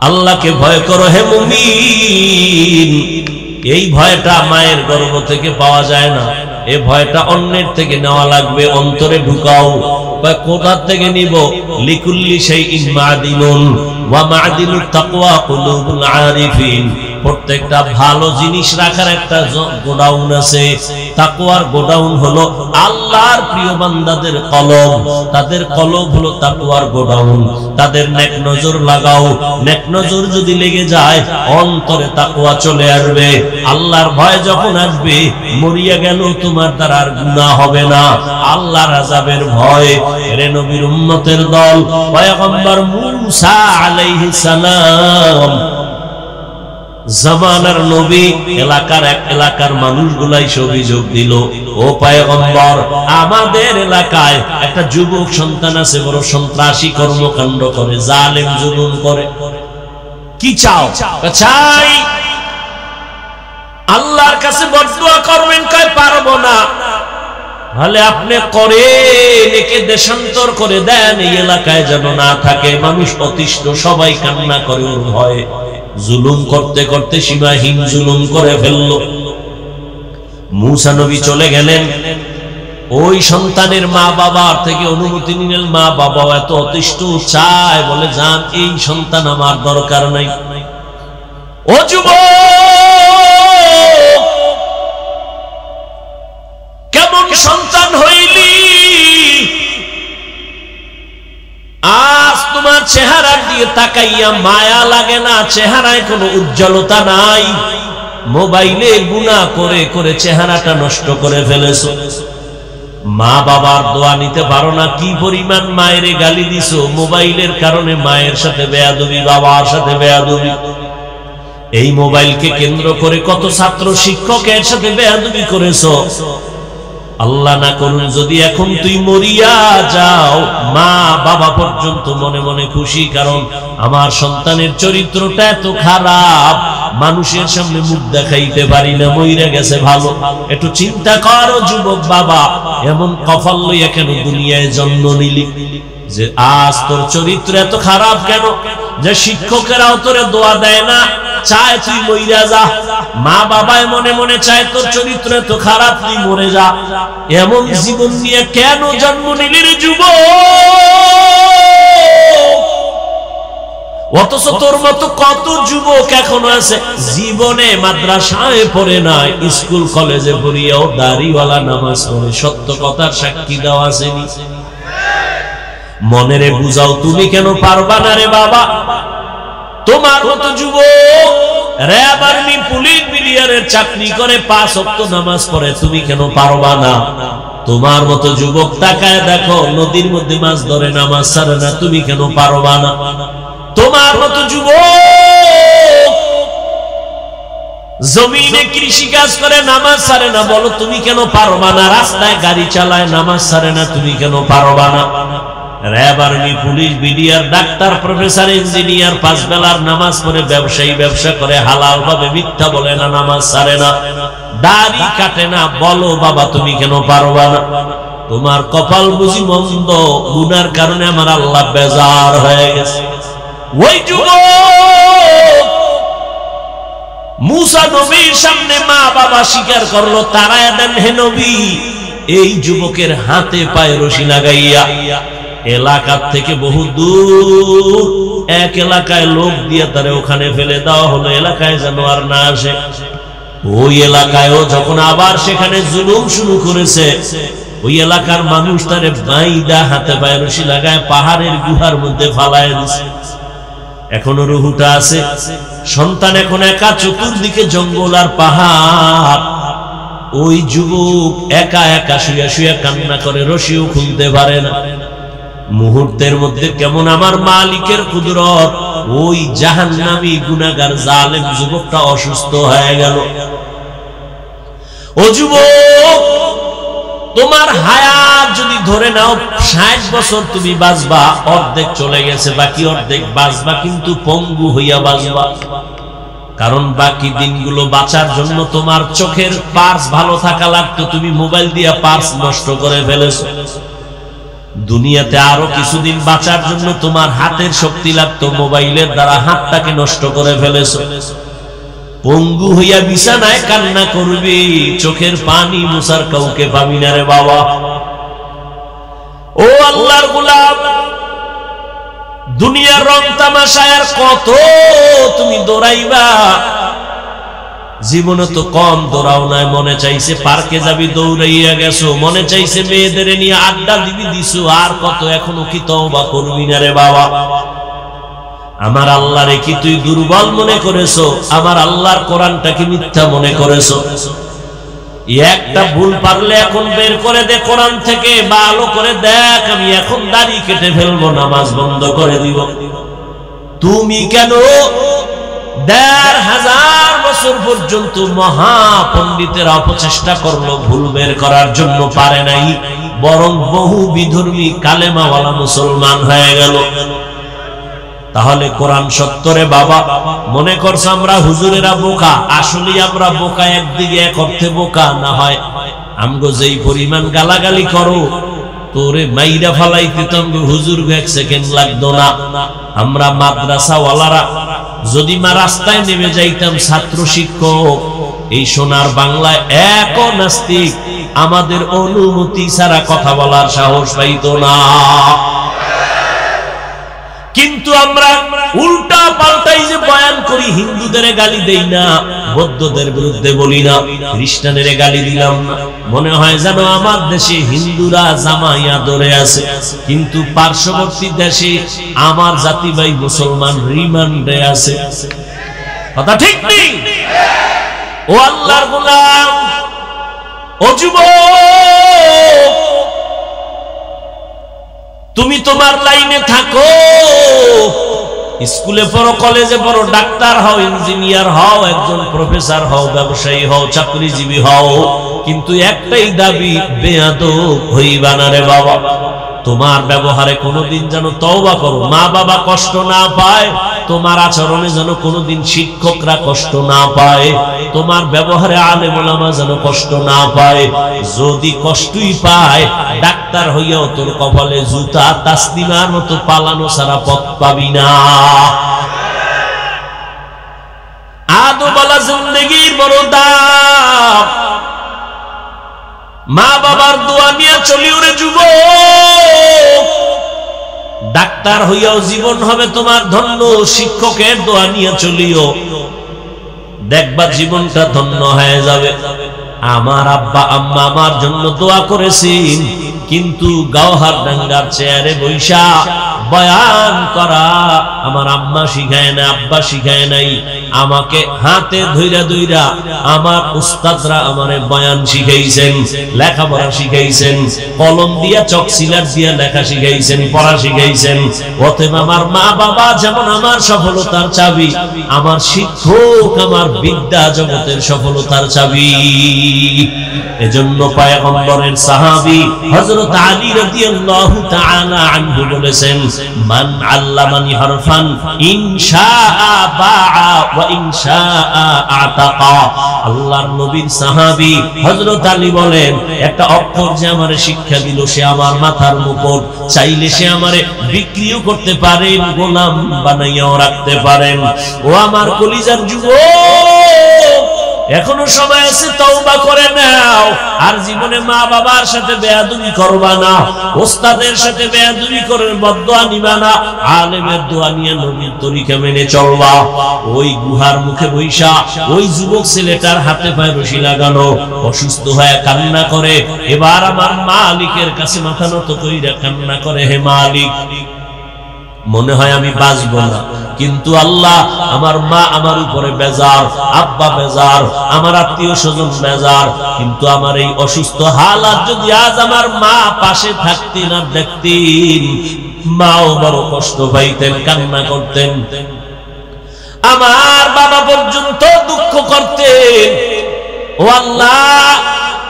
अल्लाह के भय करो हे मुमीन। এই ভয়টা মায়ের গর্ভ থেকে পাওয়া যায় না, এই ভয়টা অন্যের থেকে নেওয়া লাগবে। অন্তরে ঢুকাও। কোথা থেকে নিব? লিকুল্লি শাইইন মাদিনুন ওয়া মাদিনুত তাকওয়া কুলুবুল আরিফিন। প্রত্যেকটা ভালো জিনিস রাখার একটা গোডাউন আছে। তাকওয়ার গোডাউন হলো আল্লাহর প্রিয় বান্দাদের কলব, তাদের কলব হলো তাকওয়ার গোডাউন। তাদের নেক নজর লাগাও। নেক নজর যদি লেগে যায় অন্তরে তাকওয়া চলে আসবে। আল্লাহর ভয় যখন আসবে, মরিয়া গেল তোমার দ্বারা আর গুনাহ হবে না। আল্লাহর আযাবের ভয়। রে নবীর উম্মতের দল পয়গম্বর মূসা আলাইহিস সালাম জামানার নবী, এলাকার মানুষগুলাই অভিযোগ দিল, ও পয়গম্বর আমাদের এলাকায় একটা যুবক সন্তান আছে, বড় সন্ত্রাসী কর্মকাণ্ড করে, জালেম জুলুম করে। কি চাও? চাই আল্লাহর কাছে বদদুয়া করবেন। কয় পারবো না। তাহলে আপনি করেন, একে দেশান্তর করে দেন, এই এলাকায় যেন না থাকে। মানুষ অতিষ্ঠ, সবাই কান্না করে ওর ভয়ে। জুলুম করতে করতে সীমাহীন জুলুম করে ফেলল। মূসা নবী চলে গেলেন। ওই সন্তানের মা বাবার থেকে অনুমতি নিলেন। মা বাবাও এত অতিষ্ঠ, চায়, বলে যান, এই সন্তান আমার দরকার নাই। ও যুবক, কেমন সন্তান হইলি? আজ তোমার চেহারা দিয়ে তাকাইয়া মায়া লাগে না, চেহারায় কোনো উজ্জ্বলতা নাই। মোবাইলে গুনাহ করে করে চেহারাটা নষ্ট করে ফেলেছো। মা বাবার দোয়া নিতে পারো না। কি পরিমাণ মায়েরে গালি দিছো মোবাইলের কারণে। মায়ের সাথে বেয়াদবি, বাবার সাথে বেয়াদবি। এই মোবাইলকে কেন্দ্র করে কত ছাত্র শিক্ষকের সাথে বেয়াদবি করেছো। আল্লাহ না করুন যদি এখন তুই মরিয়া যাও, মা বাবা পর্যন্ত মনে মনে খুশি, কারণ আমার সন্তানের চরিত্রটা এত খারাপ, মানুষের সামনে মুখ দেখাইতে পারি না, মইরা গেছে ভালো। একটু চিন্তা করো যুবক বাবা, এমন কপাল লইয়া কেন দুনিয়ায় জন্ম নিলি যে আজ তোর চরিত্র এত খারাপ কেন? যে শিক্ষকেরাও তোরে দোয়া দেয় না, চায় তুই মইরা যা। মা বাবায় মনে মনে চায় তোর চরিত্র এত খারাপ, তুই মরে যা। এমন জীবন নিয়ে কেন জন্ম নিলি রে যুবক? অথচ তোর মতো কত যুবক এখনো আছে জীবনে মাদ্রাসায় পড়ে নাই, স্কুল কলেজে পড়িয়াও দাড়িওয়ালা নামাজ পড়ে। সত্য কথার সাক্ষী দেওয়া আসেনি? মনেরে বুঝাও, তুমি কেন পারবা না রে বাবা? তোমার মতো যুবক র‍্যাব, আর্মি, পুলিশ, বিডিআরের চাকরি করে 5 ওয়াক্ত নামাজ পড়ে, তুমি কেন পারবা না? তোমার মতো যুবক তাকায় দেখো, নদীর মধ্যে মাছ ধরে নামাজ ছাড়ে না, তুমি কেন পারবা না? তোমার মতো যুবক জমিনে কৃষি কাজ করে নামাজ ছাড়ে না, বলো তুমি কেন পারবা না? রাস্তায় গাড়ি চালায় নামাজ ছাড়ে না, তুমি কেন পারবা না? RAB, army, police, BDR, doctor, professor, engineer 5 বেলার নামাজ পড়ে, ব্যবসায়ী ব্যবসা করে, হালাল ভাবে মিথ্যা বলে না, নামাজ ছাড়ে না, দাড়ি কাটে না, বলো বাবা তুমি কেন পারবা না? তোমার কপাল বুঝি মন্দ, গুনার কারণে আমার আল্লাহ বেজার হয়ে গেছে। ওই যুবক মুসা নবীর সামনে মা বাবা স্বীকার করলো, তারায় দেন হে নবী। এই যুবকের হাতে পায়ে রশি লাগাইয়া এলাকার থেকে বহু দূর এক এলাকায় লোক দিয়ে তারে ওখানে ফেলে দেওয়া হলো, এলাকায় যেন আর না আসে। ওই এলাকায়ও যখন আবার সেখানে জুলুম শুরু করেছে, ওই এলাকার মানুষ তারে বাইদা হাতে পায়ে রশি লাগায় পাহাড়ের গুহার মধ্যে ফালায় দিছে। এখনো রুহুটা আছে। সন্তান এখন একা, চতুর্দিকে জঙ্গল আর পাহাড়। ওই যুবক একা একা শুয়ে শুয়ে কান্না করে, রশিও খুলতে পারে না। মুহূর্তের মধ্যে কেমন আমার মালিকের কুদরত, ওই জাহান্নামী গুনাহগার জালেম যুবকটা অসুস্থ হয়ে গেল। ও যুবক, তোমার হায়াত যদি ধরে নাও 60 বছর তুমি বাঁচবা, অর্ধেক চলে গেছে, বাকি অর্ধেক বাঁচবা, কিন্তু পঙ্গু হইয়া বাঁচবা। কারণ বাকি দিনগুলো বাঁচার জন্য তোমার চোখের পার্স ভালো থাকা লাগতো, তুমি মোবাইল দিয়া পার্স নষ্ট করে ফেলেছো। দুনিয়াতে আরো কিছুদিন বাঁচার জন্য তোমার হাতের শক্তি লাগতো, মোবাইলের দ্বারা হাতটাকে নষ্ট করে ফেলেছো। পঙ্গু হইয়া বিছানায় কান্না করবি, চোখের পানি মুছার কাউকে পাবি না রে বাবা। ও আল্লাহর গোলাম, দুনিয়ার রং তামাশায় আর কত তুমি দৌড়াইবা? জীবনে তো কম দৌড়াও নাই। মনে চাইছে পার্কে যাবি, দৌড়াইয়া গেছো। মনে চাইছে মেয়েদের নিয়ে আড্ডা দিবি, দিছো। আর কত এখনো কি তওবা করবি না রে বাবা? আমার আল্লাহরে কি তুই দুর্বল মনে করেছো? আমার আল্লাহর কোরআনটাকে মিথ্যা মনে করেছো? একটা ভুল পারলে এখন বের করে দে কোরআন থেকে, ভালো করে দেখ, আমি এখন দাড়ি কেটে ফেলবো, নামাজ বন্ধ করে দিব। তুমি কেন 1500 বছর পর্যন্ত মহা পণ্ডিতেরা অপচেষ্টা করলো ভুল বের করার জন্য, পারে নাই, বরং বহু বিধর্মী কালেমাওয়ালা মুসলমান হয়ে গেল। তাহলে কোরআন সত্তরে বাবা মনে করছে আমরা হুজুরেরা বোকা, আসলে আমরা বোকা একদিকে, এক অর্থে বোকা না হয় আমগো যেই পরিমাণ গালাগালি করো, তোরে মাইরা ফালাইতে তো আমগো হুজুর 1 সেকেন্ড লাগতো না। আমরা মাদ্রাসাওয়ালারা যদি মা রাস্তায় নেমে যাইতাম, ছাত্র শিক্ষক এই সোনার বাংলায় এক নাস্তিক আমাদের অনুমতি ছাড়া কথা বলার সাহস পাইতো না। কিন্তু আমরা উল্টা পাল্টাই যে বয়ান করি, হিন্দুদের গালি দেই না, বৌদ্ধদের বিরুদ্ধে বলি না, খ্রিস্টানের গালি দিলাম না। মনে হয় যেন আমার দেশে হিন্দুরা জামাইয়া ধরে আছে, কিন্তু পার্শ্ববর্তী দেশে আমার জাতি ভাই মুসলমান রিমান্ডে আছে। কথা ঠিক নেই? ও আল্লাহর গোলাম, ও যুবক, তুমি তোমার লাইনে থাকো, স্কুলে পড়ো, কলেজে পড়ো, ডাক্তার হও, ইঞ্জিনিয়ার হও, একজন প্রফেসর হও, ব্যবসায়ী হও, চাকরিজীবী হও, কিন্তু একটাই দাবি, বেয়াদব হইবা না রে বাবা। তোমার ব্যবহারে কোনোদিন যেন তওবা করো, মা বাবা কষ্ট না পায়, তোমার আচরণে যেন কোনোদিন শিক্ষকরা কষ্ট না পায়, তোমার ব্যবহারে আলেম ওলামা যেন কষ্ট না পায়। যদি কষ্টই পায়, ডাক্তার হইয়াও তোর কপালে জুতা, তাসলিমার মতো পালানো ছাড়া পথ পাবি না। আদোবালা জিন্দেগির বড় দাম, মা বাবার দোয়া নিয়ে চলি ওরে যুবক। ডাক্তার হইয়াও জীবন হবে তোমার ধন্য, শিক্ষকের দোয়া নিয়ে চলিও, দেখবা জীবনটা ধন্য হয়ে যাবে। আমার আব্বা আম্মা আমার জন্য দোয়া করেছেন, কিন্তু গাওহারডাঙ্গার চেয়ারে বৈশা বয়ান করা আমার আম্মা শিখায় না, আব্বা শিখায় নাই। আমাকে হাতে ধইরা ধইরা আমার উস্তাদরা আমারে বয়ান শিখাইছেন, লেখাপড়া শিখাইছেন, কলম দিয়া চক সিলার দিয়া লেখা শিখাইছেন, পড়া শিখাইছেন। অতএব আমার মা বাবা যেমন আমার সফলতার চাবি, আমার শিক্ষক আমার বিদ্যা জগতের সফলতার চাবি। এজন্য পয়গম্বরের সাহাবী হযরত আলী রাদিয়াল্লাহু তাআলা আনহু বলেছেন, মান আল্লামানি হারফান ইনশাআ বাআ ওয়া ইনশাআ আতাকা। আল্লাহর নবীর সাহাবী হযরত আলী বলেন, একটা অক্ষর যে আমারে শিক্ষা দিল সে আমার মাথার মুকুট, চাইলে সে আমারে বিক্রিও করতে পারেন, গোলাম বানাইয়াও রাখতে পারেন। ও আমার কলিজার যুবক, এখনো সময় আছে, তওবা করে নাও। আর জীবনে মা বাবার সাথে বেয়াদবি করবা না, ওস্তাদের সাথে বেয়াদবি করে বদদোয়া নিবা না, আলেমের দোয়া নিয়ে নবীর তরিকা মেনে চলবা। ওই গুহার মুখে বৈশা ওই যুবক ছেলেটার হাতে পায়ে রশি লাগানো, অসুস্থ হয়ে কান্না করে। এবার আমার মালিকের কাছে মাথা নত কইরা কান্না করে, হে মালিক, মনে হয় আমি বাঁচবো না, কিন্তু আল্লাহ আমার মা আমার উপরে বেজার, আব্বা বেজার, আমার আত্মীয় স্বজন বেজার, কিন্তু আমার এই অসুস্থ হালাত যদি আজ আমার মা পাশে থাকতেন আর দেখতেন, মাও বড় কষ্ট পাইতেন, কান্না করতেন, আমার বাবা পর্যন্ত দুঃখ করতেন। ও আল্লাহ,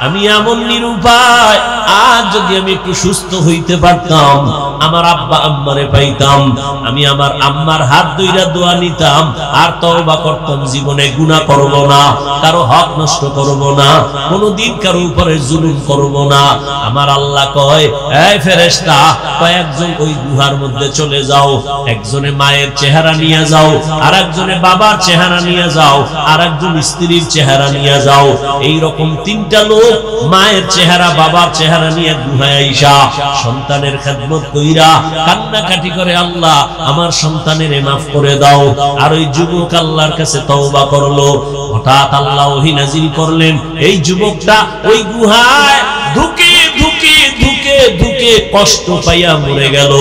আমি এমন নিরুপায়, আজ যদি আমি একটু সুস্থ হইতে পারতাম, আমার আব্বা আম্মারে পাইতাম, আমি আমার আম্মার হাত ধইরা দোয়া নিতাম, আর তওবা করতাম, জীবনে গুনাহ করব না, কারো হক নষ্ট করব না, কোনদিন কারো উপরে জুলুম করব না। আমার আল্লাহ কয়, এই ফেরেশতা, কয়েকজন ওই গুহার মধ্যে চলে যাও, একজনে মায়ের চেহারা নিয়ে যাও, আর একজনে বাবার চেহারা নিয়ে যাও, আর একজন স্ত্রীর চেহারা নিয়ে যাও। এই রকম তিনটা লোক মায়ের চেহারা বাবার চেহারা নিয়ে গুহায় আইসা সন্তানের খেদমত কইরা কান্নাকাটি করে, আল্লাহ আমার সন্তানের মাফ করে দাও। আর ওই যুবক আল্লাহর কাছে তওবা করলো। হঠাৎ আল্লাহ ওহী নাজিল করলেন, এই যুবকটা ওই গুহায় ঢুকে ঢুকে ঢুকে ঢুকে কষ্ট পাইয়া মরে গেল।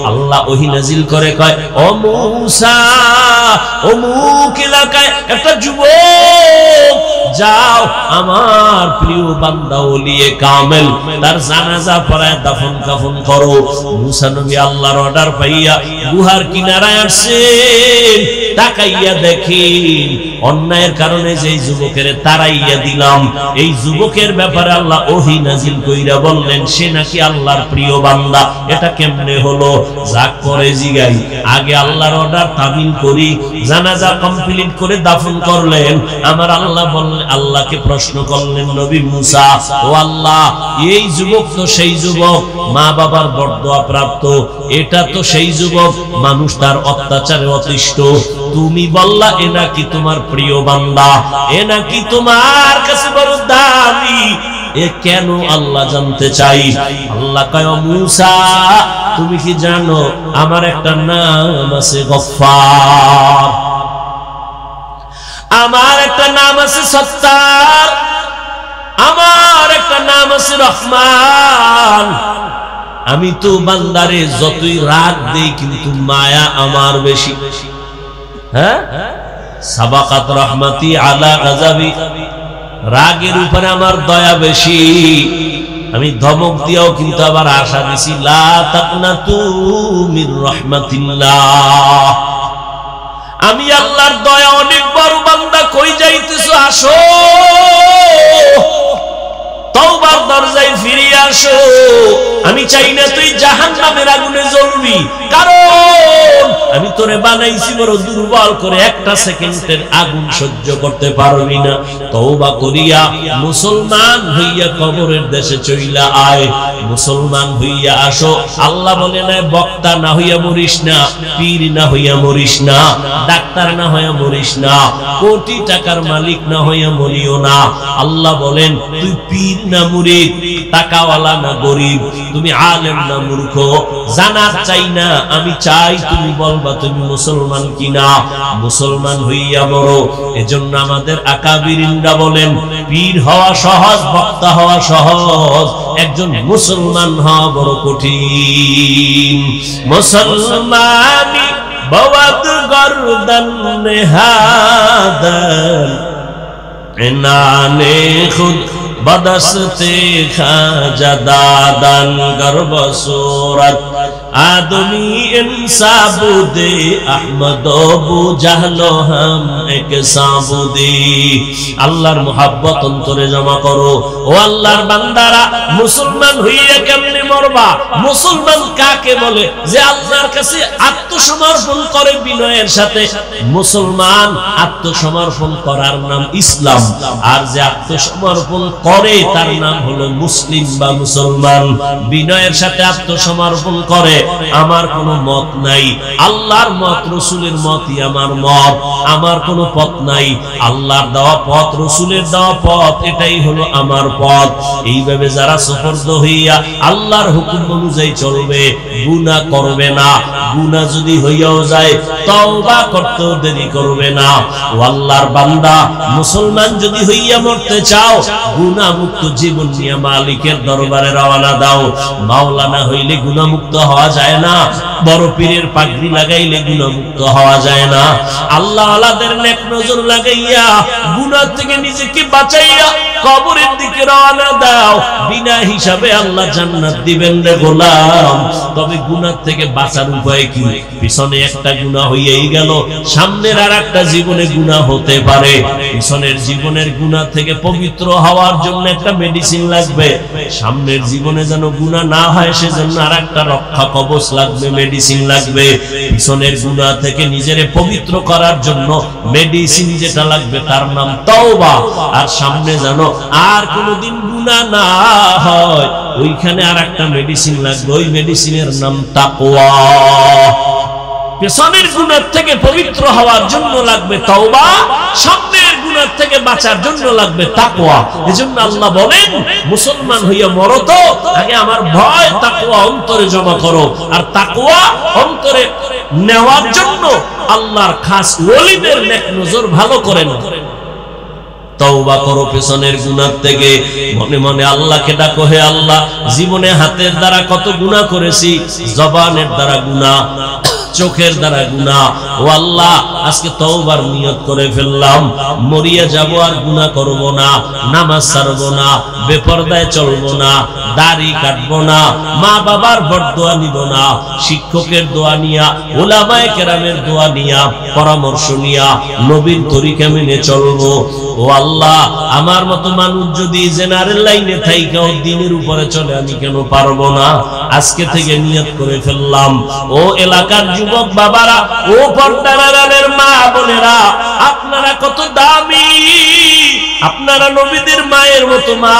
আল্লাহ ওহী নাজিল করে কয়, ও মূসা, অমুক এলাকায় একটা যুবক, যাও আমার প্রিয় বান্দা ওলিয়ে কামেল, তার জানাজা পড়ায় দাফন কাফন করো। মুসা নবী আল্লাহর অর্ডার পাইয়া গুহার কিনারায় আসছেন, তাকাইয়া দেখেন অন্যায়ের কারণে যে যুবকের তারাইয়া দিলাম, এই যুবকের ব্যাপারে আল্লাহ ওহী নাজিল কইরা বললেন সে নাকি আল্লাহর প্রিয় বান্দা। এটা কেমনে হলো? যাক পরে জিগাই, আগে আল্লাহর অর্ডার তামিল করি, জানাজা কমপ্লিট করে দাফন করলেন। আমার আল্লাহ বললেন, আল্লাহকে প্রশ্ন করলেন নবী মুসা, ও আল্লাহ, এই যুবক তো সেই যুবক মা বাবার বরদোয়া প্রাপ্ত, এটা তো সেই যুবক মানুষ তার অত্যাচারে অতিষ্ঠ, তুমি বললা এ নাকি তোমার প্রিয় বান্দা, এ নাকি তোমার কাছে বড় দামি, এ কেন আল্লাহ জানতে চাই। আল্লাহ কয়, মুসা তুমি কি জানো আমার একটা নাম আছে গফফার, আমার একটা নাম আছে সত্তার, আমার একটা নাম আছে রহমান। আমি তো বান্দারে যতই রাগ দেই কিন্তু মায়া আমার বেশি। হ্যাঁ, সাবাকাত রহমাতি আলা গাযাবি, রাগের উপরে আমার দয়া বেশি। আমি ধমক দিয়াও কিন্তু আবার আশা দিছি, লা তাকনাতু মির রাহমাতিল্লাহ, আমি আল্লাহর দয়া অনেক বড় বান্দা, কই যাইতেছো? আসো, তওবার দরজায় ফিরে আসো। আমি চাই না তুই জাহান্নামের আগুনে জ্বলবি, কারণ আমি তোরে বানাইছি বড় দুর্বল করে, একটা সেকেন্ডের আগুন সহ্য করতে পারবি না। তওবা করিয়া মুসলমান হইয়া কবরের দেশে চইলা আয়, মুসলমান হইয়া আসো। আল্লাহ বলে না, বক্তা না হইয়া মরিস না, পীর না হইয়া মরিস না, ডাক্তার না হইয়া মরিস না, কোটি টাকার মালিক না হইয়া মরিও না। আল্লাহ বলেন, তুই পীর না মুরিদ, টাকাওয়ালা না গরিব, তুমি আলেম না মূর্খ, জানার চাই না, আমি চাই তুমি বলবা তুমি মুসলমান কিনা। মুসলমান হইয়া বড়। এজন্য আমাদের আকাবিরিনরা বলেন পীর হওয়া সহজ, বক্তা হওয়া সহজ, একজন মুসলমান হওয়া বড় কঠিন। মুসলমানি বওয়াদ গর্দান নেহাদান এনানে খুদ বদস্তে খাজা দাদান গর্ব সুরত आदमी इंसाबुदे अहमद अबू जहलो हम एक साबुदे। আল্লাহর মুহাব্বত অন্তরে জমা করো। ও আল্লাহর বান্দারা, মুসলমান হইয়া কেমনে মরবা? মুসলমান কাকে বলে? যে আল্লাহর কাছে আত্মসমর্পণ করে বিনয়ের সাথে। মুসলমান আত্মসমর্পণ করার নাম ইসলাম, আর যে আত্মসমর্পণ করে তার নাম হলো মুসলিম বা মুসলমান। বিনয়ের সাথে আত্মসমর্পণ করে আমার কোনো মত নাই, আল্লাহর মত রাসূলের মতই আমার মত, আমার কোনো পথ নাই। আল্লাহর দেওয়া পথ, রাসূলের দেওয়া পথ, এটাই হলো আমার পথ। এইভাবে যারা সুফর্দ হইয়া আল্লাহর হুকুম অনুযায়ী চলবে, গুনাহ করবে না, গুনাহ যদি হইয়াও যায় তওবা করতেও দেরি করবে না। ও আল্লাহর বান্দা, মুসলমান যদি হইয়া মরতে চাও, গুনাহ মুক্ত জীবন নিয়ে মালিকের দরবারে রওনা দাও। মাওলানা হইলে গুনাহ মুক্ত হওয়া যায় না, বড় পীরের পাগড়ি লাগাইলে গুনাহ মুক্ত হওয়া যায় না। আল্লাহ আলাদের নেক নজর লাগাইয়া গুনাহ থেকে নিজেকে বাঁচাইয়া কবরের দিকে রওনা দাও। বিনা হিসাবে আল্লাহ জান্নাত দিবেন রে গোলাম। তবে গুনাহ থেকে বাঁচার উপায় কি? পিছনে একটা গুনাহ হইয়াই গেল, সামনের আরেকটা জীবনে গুনাহ হতে পারে। পিছনের জীবনের গুনাহ থেকে পবিত্র হওয়ার জন্য একটা মেডিসিন লাগবে, সামনের জীবনে যেন গুনাহ না হয় সেজন্য আরেকটা রক্ষা কবচ লাগবে, মেডিসিন লাগবে। পিছনের গুনাহ থেকে নিজেরে পবিত্র করার জন্য মেডিসিন যেটা লাগবে তার নাম তওবা। আর সামনে যেন আর কোনোদিন গুনাহ না হয়, ওইখানে আরেকটা মেডিসিন লাগবে, ওই মেডিসিনের নাম তাকওয়া। পেছনের গুনাহ থেকে পবিত্র হওয়ার জন্য লাগবে তওবা, সামনের গুনাহ থেকে বাঁচার জন্য লাগবে তাকওয়া। এজন্য আল্লাহ বলেন মুসলমান হইয়া মরো তো আগে আমার ভয় তাকওয়া অন্তরে জমা করো। আর তাকওয়া অন্তরে নেওয়ার জন্য আল্লাহর খাস ওলিদের নেক নজর ভালো করে নাও। তওবা করো পেছনের গুনাহ থেকে, মনে মনে আল্লাহকে ডাকো, হে আল্লাহ, জীবনে হাতের দ্বারা কত গুনাহ করেছি, জবানের দ্বারা গুনাহ, চোখের দ্বারা গুনাহ। ও আল্লাহ, আজকে তওবার নিয়ত করে ফেললাম, মরিয়া যাব আর গুনাহ করব না, নামাজ ছাড়ব না, বেপরদায় চলব না, দাড়ি কাটব না, মা বাবার বরদোয়া নিব না, শিক্ষকের দোয়া নিয়া, উলামায়ে কেরামের দোয়া নিয়া, পরামর্শ নিয়া নবীর তরিকা মেনে চলব। ও আল্লাহ, আমার মতো মানুষ যদি জেনারেল লাইনে থাইকা দ্বীনের উপরে চলে, আমি কেন পারবো না? আজকে থেকে নিয়ত করে ফেললাম। ও এলাকার যুবক বাবারা, ও পর্দার আড়ালের মা বোনেরা, আপনারা কত দামি, আপনারা নবীদের মায়ের মতো মা,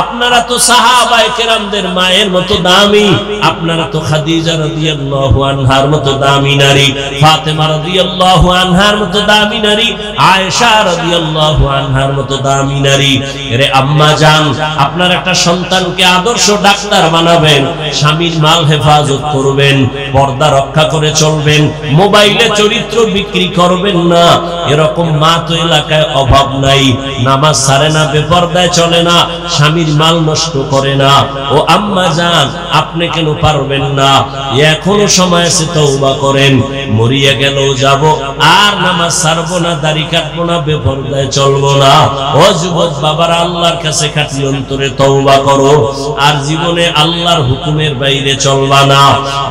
আপনারা তো সাহাবায়ে কেরামদের মায়ের মতো দামি, আপনারা তো খাদিজা রাদিয়াল্লাহু আনহার মতো দামি নারী, ফাতেমা রাদিয়াল্লাহু আনহার মতো দামি নারী, আয়েশা রাদিয়াল্লাহু আনহার মতো দামি নারী। রে আম্মা জান, আপনার একটা সন্তানকে আদর্শ ডাক্তার বানাবেন, স্বামীর মাল হেফাজত করবেন, পর্দা রক্ষা করে চলবেন, মোবাইলে চরিত্র বিক্রি করবেন না। এরকম মা তো এলাকায় অভাব নাই, নামাজ ছাড়ে না, বেপরদায় চলে না, স্বামীর মাল নষ্ট করে না। ও আম্মা জান, আপনি কেন পারবেন না? এখনো সময় আছে, তওবা করেন। মরিয়া গেলেও যাব, আর নামাজ ছাড়বো না, দাড়ি কাটবো না, বেপরদায় চলবো না। ও যুবক বাবারা, আল্লাহর কাছে খাঁটি অন্তরে তওবা করো, আর জীবনে আল্লাহর হুকুমের বাইরে চলবা না।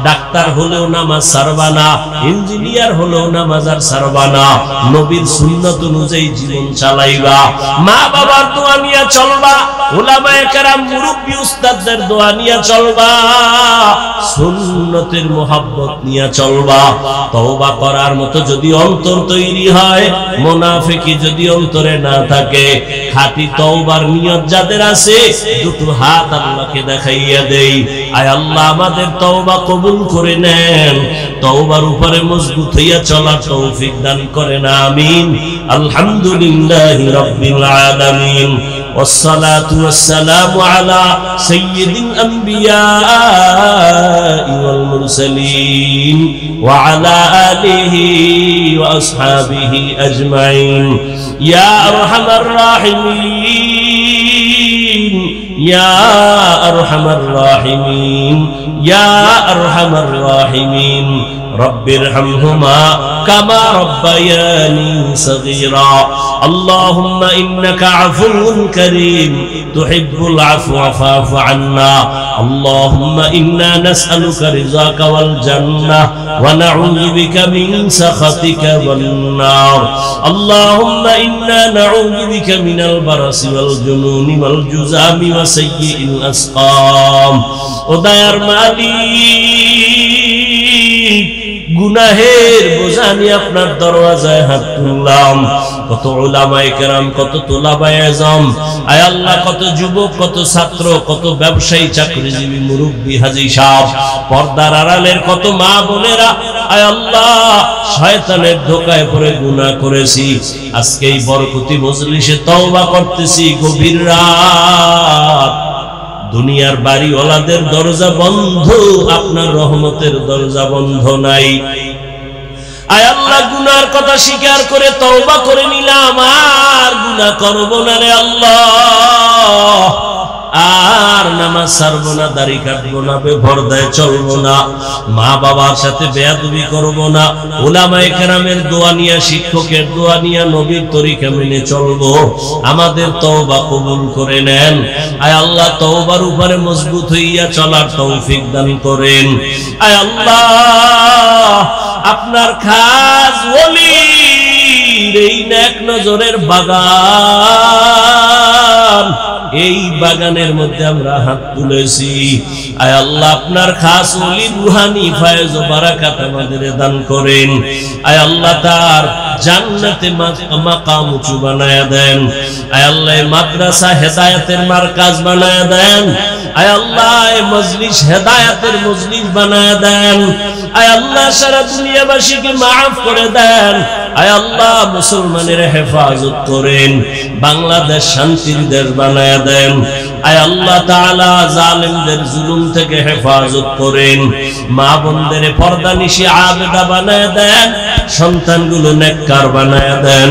ডাক্তার হলেও নামাজ ছাড়বা না, ইঞ্জিনিয়ার হলেও নামাজ আর ছাড়বা না, নবীর সুন্নাত অনুযায়ী জীবন চালাইবা। মা বাবার দোয়া নিয়ে চলবা, উলামায়ে কেরাম মুরব্বি উস্তাদদের দোয়া নিয়ে চলবা, সুন্নতের মোহাব্বত নিয়ে চলবা। তওবা করার মতো যদি অন্তর তৈরি হয়, মুনাফিকি যদি অন্তরে না থাকে, খাঁটি তওবার নিয়ত যাদের আছে, দুটো হাত আল্লাহকে দেখাইয়া দেই, আয় আল্লাহ আমাদের তওবা কবুল করে নেন, তওবার উপরে মজবুত হইয়া চলার তৌফিক দান করেন, আমিন। আলহামদুলিল্লাহি রাব্বিল আলামিন। والصلاة والسلام على سيد الأنبياء والمرسلين وعلى آله وأصحابه أجمعين يا أرحم الراحمين يا أرحم الراحمين يا أرحم الراحمين رب ارحمهما كما ربياني صغيرا اللهم إنك عفو كريم تحب العفو فاعف عنا اللهم إنا نسألك رضاك والجنة ونعوذ بك من سخطك والنار اللهم إنا نعوذ بك من البرص والجنون والجذام وسيء الأسقام ودير مالك গুনাহের বোঝা নিয়ে আপনার দরওয়াজায় হাত তুললাম কত উলামায়ে কেরাম কত তোলাবায়ে আযম আয় আল্লাহ কত যুবক কত ছাত্র কত ব্যবসায়ী চাকরিজীবী মুরব্বি হাজী সাহেব পর্দার আড়ালের কত মা বোনেরা আয় আল্লাহ শয়তানের ধোঁকায় পড়ে গুনাহ করেছি আজকে এই বরকতি মজলিসে তওবা করতেছি গভীর রাত দুনিয়ার বাড়িওয়ালাদের দরজা বন্ধ আপনার রহমতের দরজা বন্ধ নাই আয় আল্লাহ গুনার কথা স্বীকার করে তওবা করে নিলাম আর গুনাহ করব না রে আল্লাহ আর নামাজ ছাড়বো না দাড়ি কাটবো না বেপরদায় চলবো না মা বাবার সাথে বেয়াদবি করবো না উলামায়ে কেরামের দোয়া নিয়ে শিক্ষকের দোয়া নিয়ে নবীর তরিকা মেনে চলবো আমাদের তওবা কবুল করে নেন আয় আল্লাহ তওবার উপরে মজবুত হইয়া চলার তৌফিক দান করেন আয় আল্লাহ আপনার খাস ওলির এই নেক নজরের বাগান এই বাগানের মধ্যে আমরা হাত তুলেছি আয় আল্লাহ আপনার খাস ওলি রুহানি ফয়েজ ও বারাকাত আমাদের দান করেন আয় আল্লাহ তার জান্নাতে মাকাম উঁচু বানায়া দেন আয় আল্লাহ মাদ্রাসা হেদায়েতের মারকাজ বানায়া দেন আয় আল্লাহ এই মজলিস হেদায়েতের মজলিস বানায়া দেন আয় আল্লাহ সারা দুনিয়াবাসীকে মাফ করে দেন আয় আল্লাহ মুসলমানের হেফাজত করেন বাংলাদেশ শান্তির দেশ বানায়া দেন আয় আল্লাহ তাআলা জালিমদের জুলুম থেকে হেফাজত করেন মা বোনদের পর্দানিশি আবেদা বানায়া দেন সন্তানগুলো নেককার বানায়া দেন